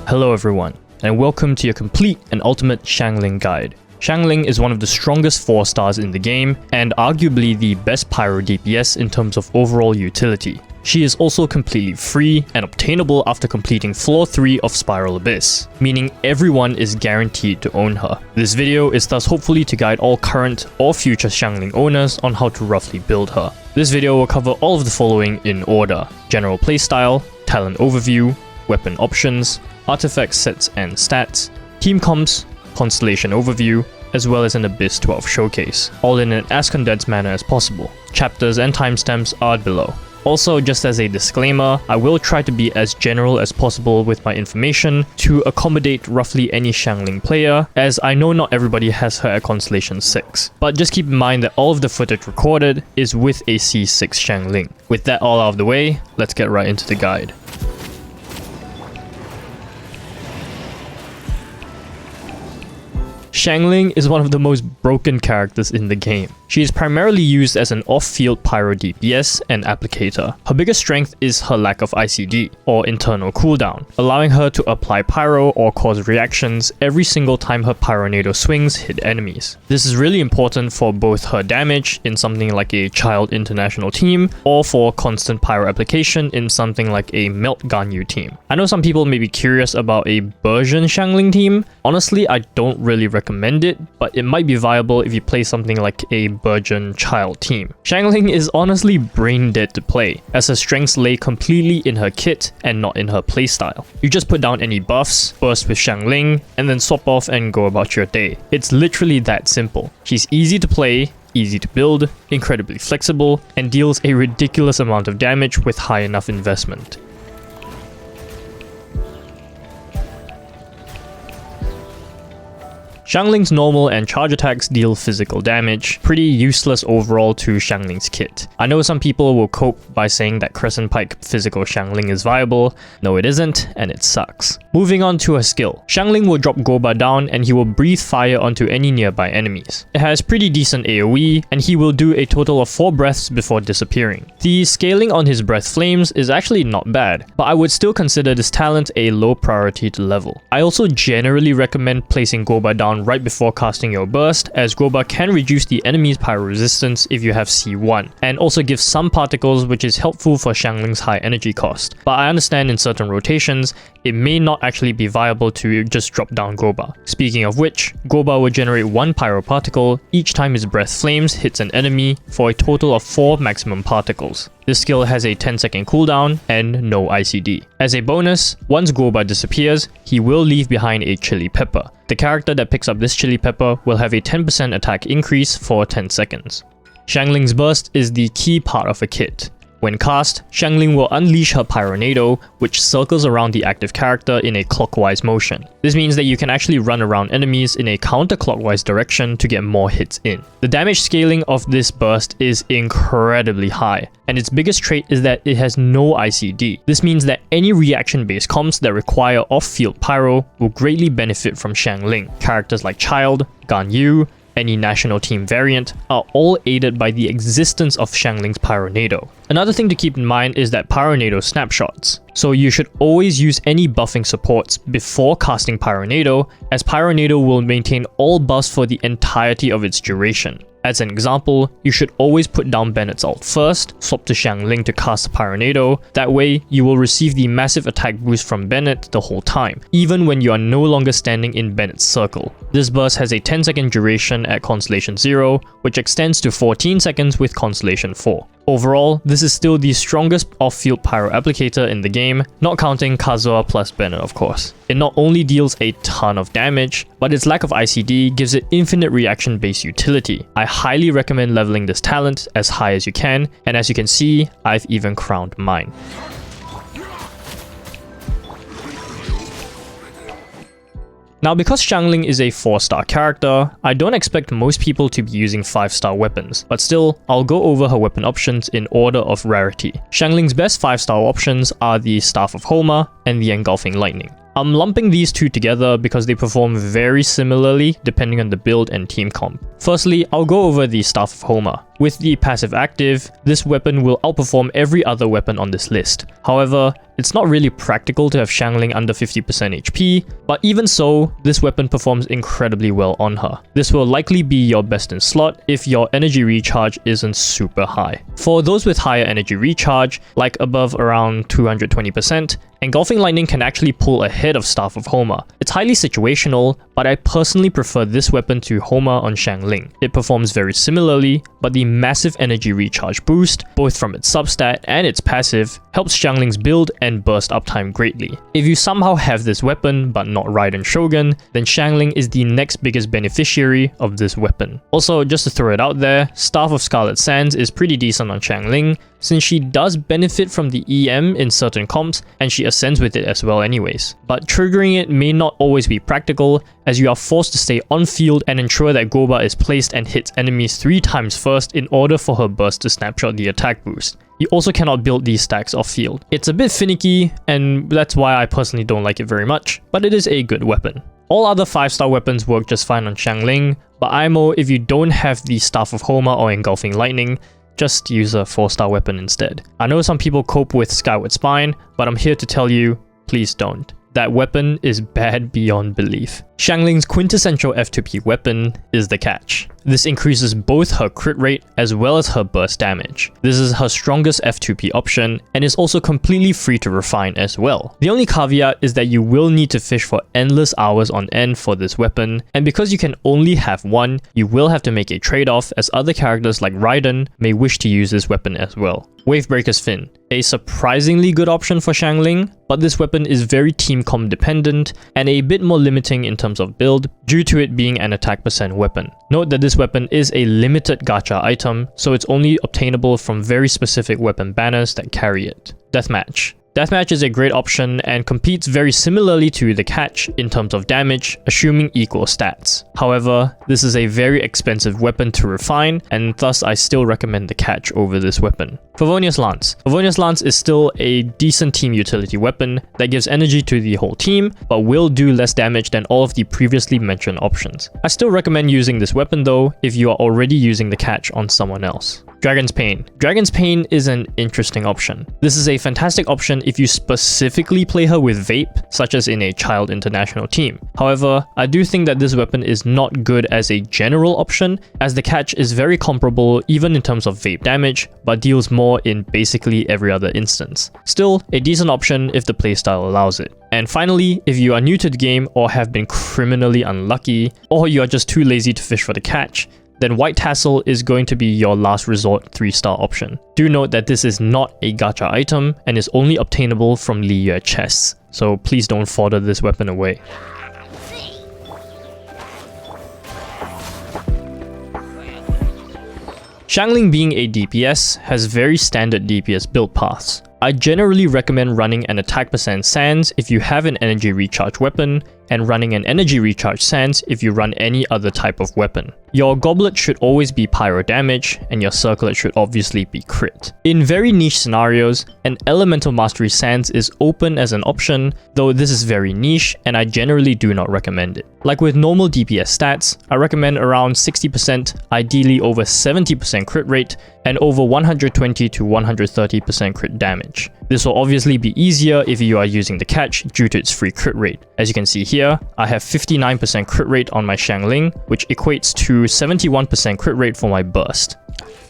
Hello everyone, and welcome to your complete and ultimate XIANGLING guide. XIANGLING is one of the strongest 4 stars in the game, and arguably the best pyro DPS in terms of overall utility. She is also completely free and obtainable after completing floor 3 of Spiral Abyss, meaning everyone is guaranteed to own her. This video is thus hopefully to guide all current or future XIANGLING owners on how to roughly build her. This video will cover all of the following in order: general playstyle, talent overview, weapon options, artifact sets and stats, team comps, Constellation Overview, as well as an Abyss 12 showcase, all in an as condensed manner as possible. Chapters and timestamps are below. Also, just as a disclaimer, I will try to be as general as possible with my information to accommodate roughly any XIANGLING player, as I know not everybody has her at Constellation 6. But just keep in mind that all of the footage recorded is with a C6 XIANGLING. With that all out of the way, let's get right into the guide. XIANGLING is one of the most broken characters in the game. She is primarily used as an off-field pyro DPS and applicator. Her biggest strength is her lack of ICD, or internal cooldown, allowing her to apply pyro or cause reactions every single time her pyronado swings hit enemies. This is really important for both her damage in something like a child international team, or for constant pyro application in something like a melt Ganyu team. I know some people may be curious about a Burjan XIANGLING team. Honestly, I don't really recommend it, but it might be viable if you play something like a Burjan child team. XIANGLING is honestly brain dead to play, as her strengths lay completely in her kit and not in her playstyle. You just put down any buffs, burst with XIANGLING, and then swap off and go about your day. It's literally that simple. She's easy to play, easy to build, incredibly flexible, and deals a ridiculous amount of damage with high enough investment. XIANGLING's normal and charge attacks deal physical damage, pretty useless overall to XIANGLING's kit. I know some people will cope by saying that Crescent Pike physical XIANGLING is viable. No, it isn't, and it sucks. Moving on to her skill. XIANGLING will drop Goba down and he will breathe fire onto any nearby enemies. It has pretty decent AoE, and he will do a total of 4 breaths before disappearing. The scaling on his breath flames is actually not bad, but I would still consider this talent a low priority to level. I also generally recommend placing Goba down right before casting your burst, as Goba can reduce the enemy's pyro resistance if you have C1, and also give some particles, which is helpful for XIANGLING's high energy cost. But I understand in certain rotations, it may not actually be viable to just drop down Goba. Speaking of which, Goba will generate 1 pyro particle each time his breath flames hits an enemy for a total of 4 maximum particles. This skill has a 10-second cooldown and no ICD. As a bonus, once Goba disappears, he will leave behind a chili pepper. The character that picks up this chili pepper will have a 10% attack increase for 10 seconds. XIANGLING's burst is the key part of a kit. When cast, XIANGLING will unleash her pyronado, which circles around the active character in a clockwise motion. This means that you can actually run around enemies in a counterclockwise direction to get more hits in. The damage scaling of this burst is incredibly high, and its biggest trait is that it has no ICD. This means that any reaction-based comps that require off-field pyro will greatly benefit from XIANGLING. Characters like Child, Ganyu, any national team variant are all aided by the existence of XIANGLING's pyronado. Another thing to keep in mind is that pyronado snapshots. So you should always use any buffing supports before casting pyronado, as pyronado will maintain all buffs for the entirety of its duration. As an example, you should always put down Bennett's ult first, swap to XIANGLING to cast the pyronado. That way, you will receive the massive attack boost from Bennett the whole time, even when you are no longer standing in Bennett's circle. This burst has a 10-second duration at Constellation 0, which extends to 14 seconds with Constellation 4. Overall, this is still the strongest off-field pyro applicator in the game, not counting Kazuha plus Bennett of course. It not only deals a ton of damage, but its lack of ICD gives it infinite reaction-based utility. I highly recommend leveling this talent as high as you can, and as you can see, I've even crowned mine. Now, because XIANGLING is a 4-star character, I don't expect most people to be using 5-star weapons, but still, I'll go over her weapon options in order of rarity. XIANGLING's best 5-star options are the Staff of Homa and the Engulfing Lightning. I'm lumping these two together because they perform very similarly depending on the build and team comp. Firstly, I'll go over the Staff of Homa. With the passive active, this weapon will outperform every other weapon on this list. However, it's not really practical to have Xiangling under 50% HP, but even so, this weapon performs incredibly well on her. This will likely be your best in slot if your energy recharge isn't super high. For those with higher energy recharge, like above around 220%, Engulfing Lightning can actually pull ahead of Staff of Homa. It's highly situational, but I personally prefer this weapon to Homa on Xiangling. It performs very similarly, but the massive energy recharge boost, both from its substat and its passive, helps Xiangling's build and burst uptime greatly. If you somehow have this weapon but not Raiden Shogun, then Xiangling is the next biggest beneficiary of this weapon. Also, just to throw it out there, Staff of Scarlet Sands is pretty decent on Xiangling, since she does benefit from the EM in certain comps and she ascends with it as well anyways. But triggering it may not always be practical, as you are forced to stay on field and ensure that Goba is placed and hits enemies 3 times first in order for her burst to snapshot the attack boost. You also cannot build these stacks off field. It's a bit finicky, and that's why I personally don't like it very much, but it is a good weapon. All other 5-star weapons work just fine on Xiangling, but IMO, if you don't have the Staff of Homa or Engulfing Lightning, just use a 4-star weapon instead. I know some people cope with Skyward Spine, but I'm here to tell you, please don't. That weapon is bad beyond belief. Xiangling's quintessential F2P weapon is the catch. This increases both her crit rate as well as her burst damage. This is her strongest F2P option and is also completely free to refine as well. The only caveat is that you will need to fish for endless hours on end for this weapon, and because you can only have one, you will have to make a trade-off, as other characters like Raiden may wish to use this weapon as well. Wavebreaker's Fin. A surprisingly good option for Xiangling, but this weapon is very team comp dependent and a bit more limiting in terms of build due to it being an attack percent weapon. Note that this weapon is a limited gacha item, so it's only obtainable from very specific weapon banners that carry it. Deathmatch. Deathmatch is a great option and competes very similarly to the catch in terms of damage, assuming equal stats. However, this is a very expensive weapon to refine, and thus I still recommend the catch over this weapon. Favonius Lance. Favonius Lance is still a decent team utility weapon that gives energy to the whole team, but will do less damage than all of the previously mentioned options. I still recommend using this weapon though if you are already using the catch on someone else. Dragon's Pain. Dragon's Pain is an interesting option. This is a fantastic option if you specifically play her with Vape, such as in a Child International team. However, I do think that this weapon is not good as a general option, as the catch is very comparable even in terms of Vape damage, but deals more in basically every other instance. Still, a decent option if the playstyle allows it. And finally, if you are new to the game or have been criminally unlucky, or you are just too lazy to fish for the catch, then White Tassel is going to be your last resort 3-star option. Do note that this is not a gacha item and is only obtainable from liyue chests, so please don't fodder this weapon away. Xiangling, being a DPS, has very standard DPS build paths. I generally recommend running an attack percent Sans if you have an energy recharge weapon, and running an energy recharge Sans if you run any other type of weapon. Your goblet should always be pyro damage, and your circlet should obviously be crit. In very niche scenarios, an elemental mastery Sans is open as an option, though this is very niche and I generally do not recommend it. Like with normal DPS stats, I recommend around 60%, ideally over 70% crit rate, and over 120 to 130% crit damage. This will obviously be easier if you are using the catch due to its free crit rate. As you can see here, I have 59% crit rate on my Xiangling, which equates to 71% crit rate for my burst.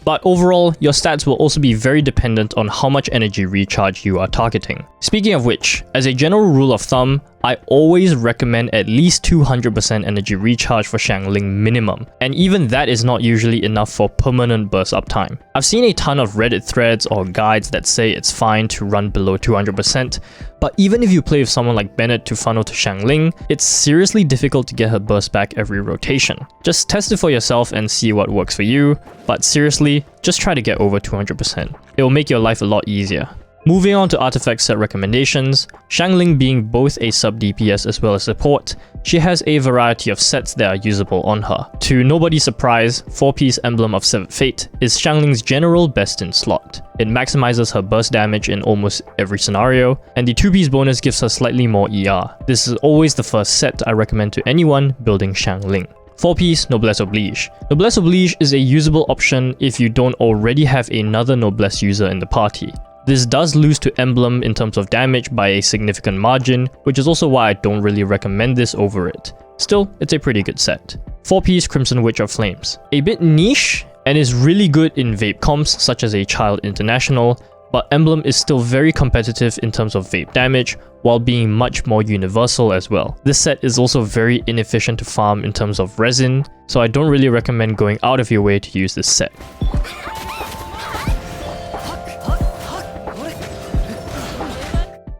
But overall, your stats will also be very dependent on how much energy recharge you are targeting. Speaking of which, as a general rule of thumb, I always recommend at least 200% energy recharge for Xiangling minimum, and even that is not usually enough for permanent burst uptime. I've seen a ton of Reddit threads or guides that say it's fine to run below 200%, but even if you play with someone like Bennett to funnel to Xiangling, it's seriously difficult to get her burst back every rotation. Just test it for yourself and see what works for you, but seriously, just try to get over 200%. It will make your life a lot easier. Moving on to artifact set recommendations, Xiangling being both a sub DPS as well as support, she has a variety of sets that are usable on her. To nobody's surprise, 4-piece Emblem of Severed Fate is Xiangling's general best in slot. It maximizes her burst damage in almost every scenario, and the 2-piece bonus gives her slightly more ER. This is always the first set I recommend to anyone building Xiangling. 4-piece Noblesse Oblige. Noblesse Oblige is a usable option if you don't already have another Noblesse user in the party. This does lose to Emblem in terms of damage by a significant margin, which is also why I don't really recommend this over it. Still, it's a pretty good set. 4-piece Crimson Witch of Flames. A bit niche, and is really good in vape comps such as a Child International, but Emblem is still very competitive in terms of vape damage, while being much more universal as well. This set is also very inefficient to farm in terms of resin, so I don't really recommend going out of your way to use this set.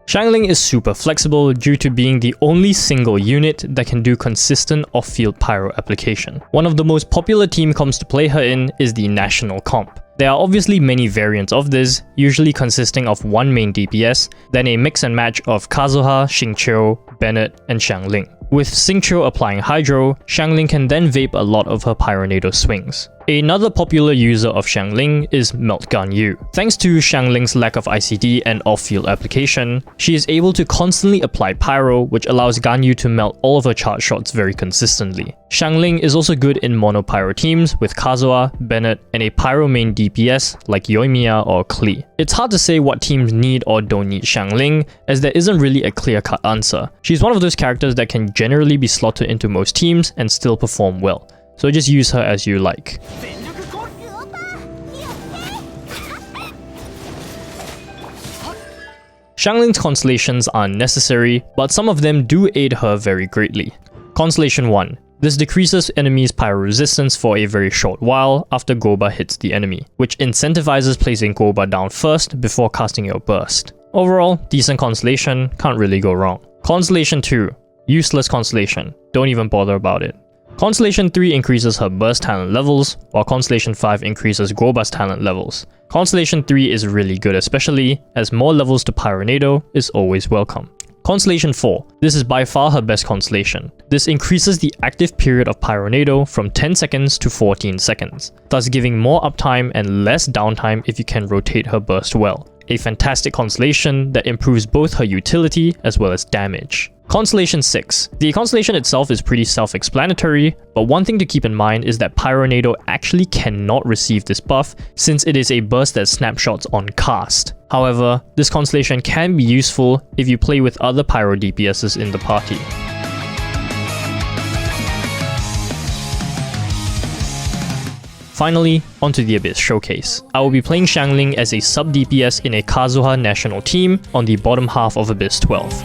XIANGLING is super flexible due to being the only single unit that can do consistent off-field pyro application. One of the most popular team comps to play her in is the National comp. There are obviously many variants of this, usually consisting of one main DPS, then a mix and match of Kazuha, Xingqiu, Bennett, and XIANGLING. With Xingqiu applying Hydro, XIANGLING can then vape a lot of her Pyronado swings. Another popular user of XIANGLING is Melt Ganyu. Thanks to XIANGLING's lack of ICD and off-field application, she is able to constantly apply Pyro, which allows Ganyu to melt all of her charge shots very consistently. XIANGLING is also good in mono Pyro teams with Kazuha, Bennett, and a Pyro main DPS like Yoimiya or Klee. It's hard to say what teams need or don't need XIANGLING, as there isn't really a clear-cut answer. She's one of those characters that can generally be slotted into most teams and still perform well. So just use her as you like. XIANGLING's constellations are necessary, but some of them do aid her very greatly. Constellation 1. This decreases enemies' pyro resistance for a very short while after Goba hits the enemy, which incentivizes placing Goba down first before casting your burst. Overall, decent constellation, can't really go wrong. Constellation 2. Useless constellation, don't even bother about it. Constellation 3 increases her burst talent levels, while Constellation 5 increases Goba's talent levels. Constellation 3 is really good, especially as more levels to Pyronado is always welcome. Constellation 4. This is by far her best constellation. This increases the active period of Pyronado from 10 seconds to 14 seconds, thus giving more uptime and less downtime if you can rotate her burst well. A fantastic constellation that improves both her utility as well as damage. Constellation 6. The constellation itself is pretty self-explanatory, but one thing to keep in mind is that Pyronado actually cannot receive this buff since it is a burst that snapshots on cast. However, this constellation can be useful if you play with other Pyro DPSs in the party. Finally, onto the Abyss Showcase. I will be playing XIANGLING as a sub DPS in a Kazuha national team on the bottom half of Abyss 12.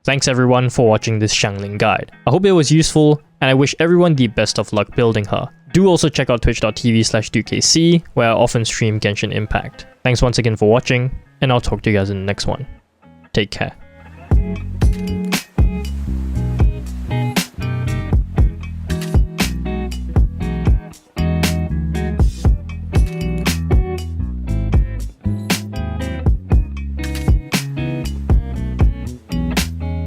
Thanks everyone for watching this Xiangling guide. I hope it was useful, and I wish everyone the best of luck building her. Do also check out twitch.tv/dukc, where I often stream Genshin Impact. Thanks once again for watching, and I'll talk to you guys in the next one. Take care.